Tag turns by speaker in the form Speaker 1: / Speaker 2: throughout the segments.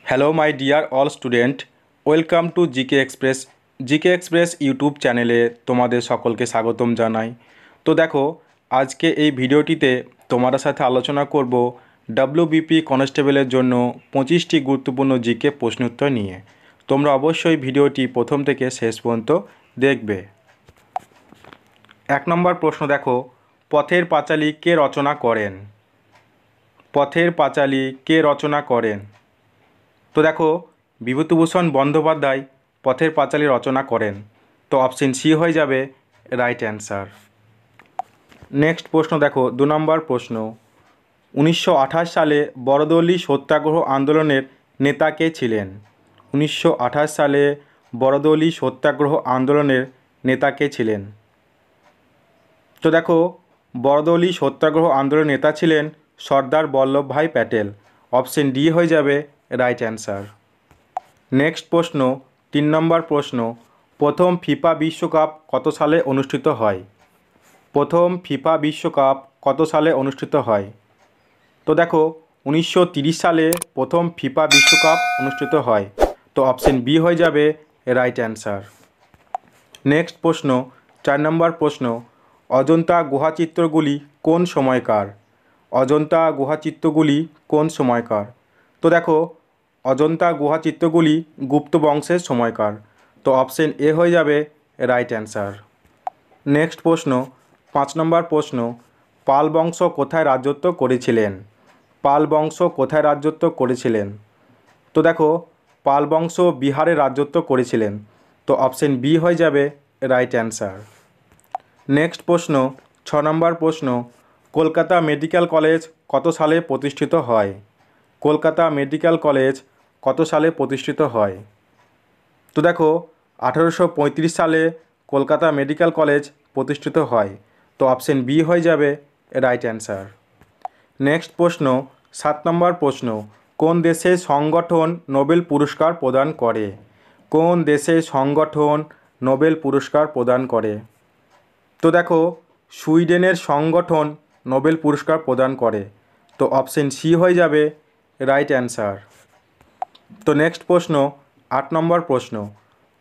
Speaker 1: Hello my dear all student, welcome to GK express YouTube চ্যানেলে তোমাদের সকলকে স্বাগতম জানাই। তো দেখো, আজকে এই ভিডিওটিতে তোমাদের সাথে আলোচনা করব ডাব্লিউবিপি কনস্টেবলের জন্য 25টি গুরুত্বপূর্ণ জিকে প্রশ্নোত্তর নিয়ে। তোমরা অবশ্যই ভিডিওটি প্রথম থেকে শেষ পর্যন্ত দেখবে। 1 নম্বর প্রশ্ন দেখো, পথের পাঁচালী কে রচনা করেন? পথের পাঁচালী কে রচনা করেন? তো দেখো, বিভূতিভূষণ বন্দ্যোপাধ্যায় পথের পাঁচালী রচনা করেন। তো অপশন সি হয়ে যাবে রাইট অ্যান্সার। নেক্সট প্রশ্ন দেখো, 2 নম্বর প্রশ্ন, 1928 সালে বরদৌলি সত্যাগ্রহ আন্দোলনের নেতা কে ছিলেন? 1928 সালে বরদৌলি সত্যাগ্রহ আন্দোলনের নেতা কে ছিলেন? তো দেখো, বরদৌলি সত্যাগ্রহ আন্দোলনের নেতা ছিলেন সর্দার বল্লভভাই প্যাটেল। অপশন ডি হয়ে যাবে রাইট অ্যান্সার। নেক্সট প্রশ্ন, 3 নম্বর প্রশ্ন, প্রথম ফিফা বিশ্বকাপ কত সালে অনুষ্ঠিত হয়? প্রথম ফিফা বিশ্বকাপ কত সালে অনুষ্ঠিত হয়? তো দেখো, 1930 সালে প্রথম ফিফা বিশ্বকাপ অনুষ্ঠিত হয়। তো অপশন বি হয়ে যাবে রাইট অ্যান্সার। নেক্সট প্রশ্ন, 4 নম্বর প্রশ্ন, অজন্তা গুহাচিত্রগুলি কোন সময়কার? অজন্তা গুহাচিত্রগুলি কোন সময়কার? তো দেখো, অজন্তা গুহাচিত্রগুলি গুপ্ত বংশের সময়কার। তো অপশন এ হয়ে যাবে রাইট অ্যান্সার। নেক্সট প্রশ্ন, 5 নম্বর প্রশ্ন, পাল বংশ কোথায় রাজত্ব করেছিলেন? পাল বংশ কোথায় রাজত্ব করেছিলেন? তো দেখো, পাল বংশ বিহারে রাজত্ব করেছিলেন। তো অপশন বি হয়ে যাবে রাইট অ্যান্সার। নেক্সট প্রশ্ন, 6 নম্বর প্রশ্ন, কলকাতা মেডিকেল কলেজ কত সালে প্রতিষ্ঠিত হয়? কলকাতা মেডিকেল কলেজ কত সালে প্রতিষ্ঠিত হয়? তো দেখো, 1835 সালে কলকাতা মেডিকেল কলেজ প্রতিষ্ঠিত হয়। তো অপশন বি হয়ে যাবে রাইট অ্যান্সার। নেক্সট প্রশ্ন, 7 নম্বর প্রশ্ন, কোন দেশের সংগঠন নোবেল পুরস্কার প্রদান করে? কোন দেশের সংগঠন নোবেল পুরস্কার প্রদান করে? তো দেখো, সুইডেনের সংগঠন নোবেল পুরস্কার প্রদান করে। তো অপশন সি হয়ে যাবে রাইট অ্যান্সার। তো নেক্সট প্রশ্ন, 8 নম্বর প্রশ্ন,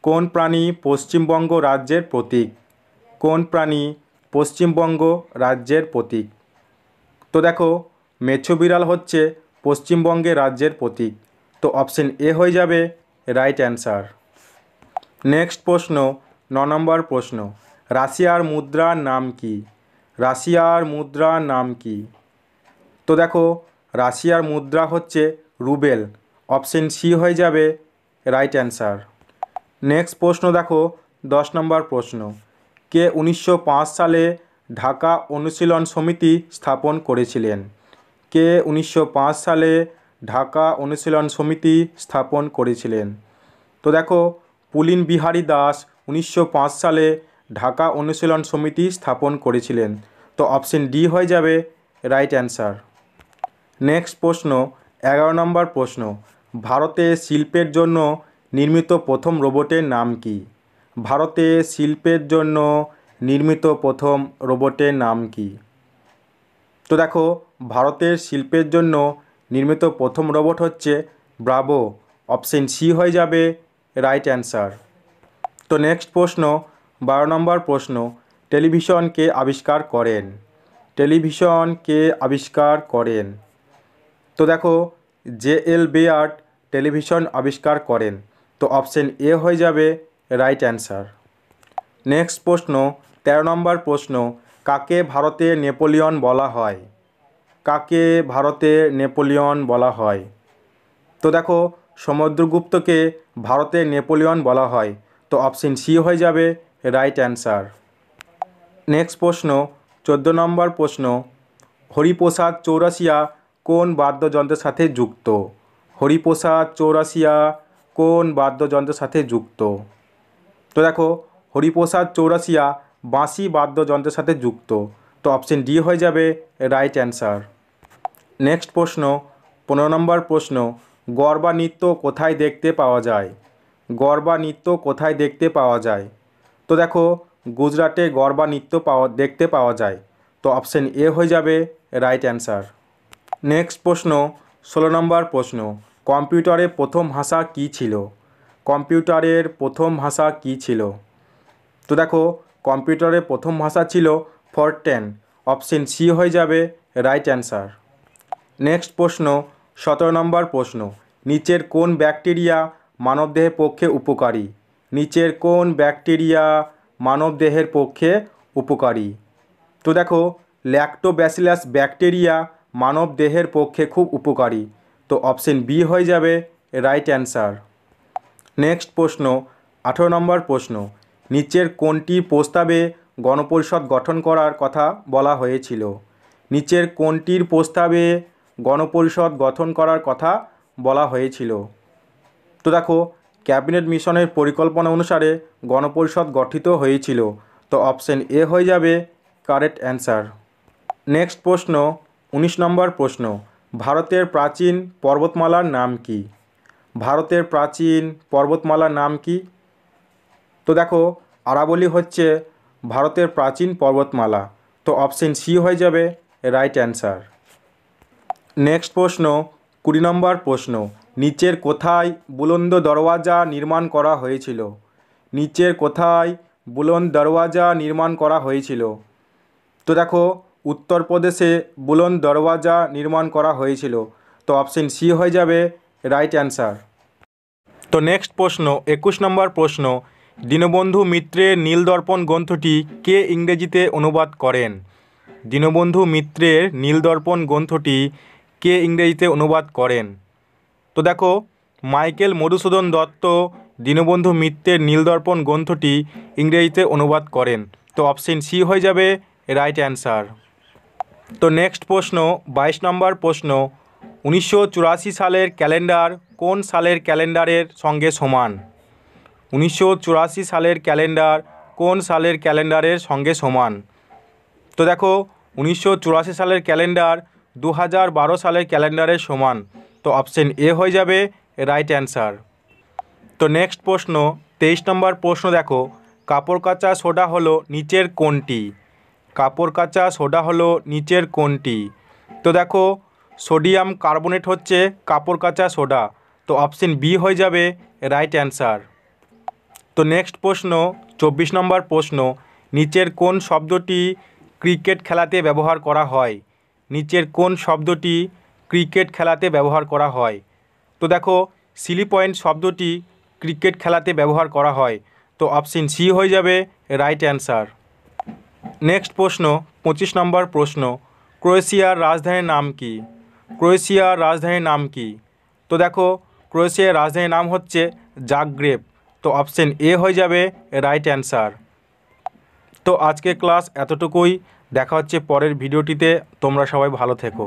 Speaker 1: কোন প্রাণী পশ্চিমবঙ্গ রাজ্যের প্রতীক? কোন প্রাণী পশ্চিমবঙ্গ রাজ্যের প্রতীক? তো দেখো, মেছো বিড়াল হচ্ছে পশ্চিমবঙ্গের রাজ্যের প্রতীক। তো অপশন এ হয়ে যাবে রাইট অ্যান্সার। নেক্সট প্রশ্ন, 9 নম্বর প্রশ্ন, রাশিয়ার মুদ্রার নাম কি? রাশিয়ার মুদ্রার নাম কি? তো দেখো, রাশিয়ার মুদ্রা হচ্ছে রুবেল। অপশন সি হয়ে যাবে রাইট অ্যান্সার। নেক্সট প্রশ্ন দেখো, 10 নম্বর প্রশ্ন, কে 1905 সালে ঢাকা অনুশীলন সমিতি স্থাপন করেছিলেন? কে 1905 সালে ঢাকা অনুশীলন সমিতি স্থাপন করেছিলেন? তো দেখো, পুলিন বিহারী দাস 1905 সালে ঢাকা অনুশীলন সমিতি স্থাপন করেছিলেন। তো অপশন ডি হয়ে যাবে রাইট অ্যান্সার। নেক্সট প্রশ্ন, 11 নম্বর প্রশ্ন, ভারতে শিল্পের জন্য নির্মিত প্রথম রোবটের নাম কি? ভারতে শিল্পের জন্য নির্মিত প্রথম রোবটের নাম কি? তো দেখো, ভারতের শিল্পের জন্য নির্মিত প্রথম রোবট হচ্ছে ব্রাভো। অপশন সি হয়ে যাবে রাইট অ্যান্সার। তো নেক্সট প্রশ্ন, 12 নম্বর প্রশ্ন, টেলিভিশন কে আবিষ্কার করেন? টেলিভিশন কে আবিষ্কার করেন? তো দেখো, জে.এল. বেয়ার্ড টেলিভিশন আবিষ্কার করেন। তো অপশন এ হয়ে যাবে রাইট অ্যান্সার। নেক্সট প্রশ্ন, 13 নম্বর প্রশ্ন, কাকে ভারতের নেপোলিয়ন বলা হয়? কাকে ভারতের নেপোলিয়ন বলা হয়? তো দেখো, সমুদ্রগুপ্তকে ভারতের নেপোলিয়ন বলা হয়। তো অপশন সি হয়ে যাবে রাইট অ্যান্সার। নেক্সট প্রশ্ন, 14 নম্বর প্রশ্ন, হরিপ্রসাদ চৌরাশিয়া কোন বাদ্যযন্ত্রের সাথে যুক্ত? হরিপ্রসাদ চৌরাশিয়া কোন বাদ্যযন্ত্রের সাথে যুক্ত? তো দেখো, হরিপ্রসাদ চৌরাশিয়া বাঁশি বাদ্যযন্ত্রের সাথে যুক্ত। তো অপশন ডি হয়ে যাবে রাইট অ্যান্সার। নেক্সট প্রশ্ন, 15 নম্বর প্রশ্ন, গরবা নৃত্য কোথায় দেখতে পাওয়া যায়? গরবা নৃত্য কোথায় দেখতে পাওয়া যায়? তো দেখো, গুজরাটে গরবা নৃত্য দেখতে পাওয়া যায়। তো অপশন এ হয়ে যাবে রাইট অ্যান্সার। নেক্সট প্রশ্ন, 16 নম্বর প্রশ্ন, কম্পিউটারের প্রথম ভাষা কী ছিল? কম্পিউটারের প্রথম ভাষা কী ছিল? তো দেখো কম্পিউটারের প্রথম ভাষা ছিল ফরট্রান। অপশন সি হয়ে যাবে রাইট অ্যান্সার। নেক্সট প্রশ্ন 17 নম্বর প্রশ্ন, নিচের কোন ব্যাকটেরিয়া মানবদেহের পক্ষে উপকারী? নিচের কোন ব্যাকটেরিয়া মানবদেহের পক্ষে উপকারী? তো দেখো ল্যাক্টোব্যাসিলাস ব্যাকটেরিয়া মানবদেহের পক্ষে খুব উপকারী। তো অপশন বি হয়ে যাবে রাইট অ্যান্সার। নেক্সট প্রশ্ন 18 নম্বর প্রশ্ন, নিচের কোনটি প্রস্তাবে গণপরিষদ গঠন করার কথা বলা হয়েছিল? নিচের কোনটির প্রস্তাবে গণপরিষদ গঠন করার কথা বলা হয়েছিল? তো দেখো ক্যাবিনেট মিশনের পরিকল্পনা অনুসারে গণপরিষদ গঠিত হয়েছিল। তো অপশন এ হয়ে যাবে কারেক্ট অ্যান্সার। নেক্সট প্রশ্ন 19 নম্বর প্রশ্ন, ভারতের প্রাচীন পর্বতমালার নাম কি? ভারতের প্রাচীন পর্বতমালার নাম কি? তো দেখো আরাবলি হচ্ছে ভারতের প্রাচীন পর্বতমালা। তো অপশন সি হয়ে যাবে রাইট অ্যান্সার। নেক্সট প্রশ্ন 20 নম্বর প্রশ্ন, নিচের কোথায় বুলন্দ দরওয়াজা নির্মাণ করা হয়েছিল? নিচের কোথায় বুলন্দ দরওয়াজা নির্মাণ করা হয়েছিল? তো দেখো উত্তরপ্রদেশে বুলন্দ দরওয়াজা নির্মাণ করা হয়েছিল। তো অপশন সি হয়ে যাবে রাইট অ্যান্সার। তো নেক্সট প্রশ্ন 21 নম্বর প্রশ্ন, দীনবন্ধু মিত্রের নীলদর্পণ গ্রন্থটি কে ইংরেজিতে অনুবাদ করেন? দীনবন্ধু মিত্রের নীলদর্পণ গ্রন্থটি কে ইংরেজিতে অনুবাদ করেন? তো দেখো মাইকেল মধুসূদন দত্ত দীনবন্ধু মিত্রের নীলদর্পণ গ্রন্থটি ইংরেজিতে অনুবাদ করেন। তো অপশন সি হয়ে যাবে রাইট অ্যান্সার। তো নেক্সট প্রশ্ন 22 নম্বর প্রশ্ন, 1984 সালের ক্যালেন্ডার কোন সালের ক্যালেন্ডারের সঙ্গে সমান? 1984 সালের ক্যালেন্ডার কোন সালের ক্যালেন্ডারের সঙ্গে সমান? তো দেখো 1984 সালের ক্যালেন্ডার 2012 সালের ক্যালেন্ডারের সমান। তো অপশন এ হয়ে যাবে রাইট অ্যান্সার। তো নেক্সট প্রশ্ন 23 নম্বর প্রশ্ন দেখো, কাপড় কাচা সোডা হলো নিচের কোনটি? কাপড় কাচা সোডা হলো নিচের কোনটি? তো দেখো সোডিয়াম কার্বনেট হচ্ছে কাপড় কাচা সোডা। তো অপশন বি হয়ে যাবে রাইট অ্যান্সার। তো নেক্সট প্রশ্ন 24 নম্বর প্রশ্ন, নিচের কোন শব্দটি ক্রিকেট খেলাতে ব্যবহার করা হয়? নিচের কোন শব্দটি ক্রিকেট খেলাতে ব্যবহার করা হয়? তো দেখো সিলি পয়েন্ট শব্দটি ক্রিকেট খেলাতে ব্যবহার করা হয়। তো অপশন সি হয়ে যাবে রাইট অ্যান্সার। নেক্সট প্রশ্ন 25 নম্বর প্রশ্ন, ক্রোয়েশিয়ার রাজধানীর নাম কি? ক্রোয়েশিয়ার রাজধানীর নাম কি? তো দেখো ক্রোয়েশিয়ার রাজধানীর নাম হচ্ছে জাগ্রেব। তো অপশন এ হয়ে যাবে রাইট অ্যান্সার। তো আজকে ক্লাস এতটুকুই, দেখা হচ্ছে পরের ভিডিওটিতে। তোমরা সবাই ভালো থেকো।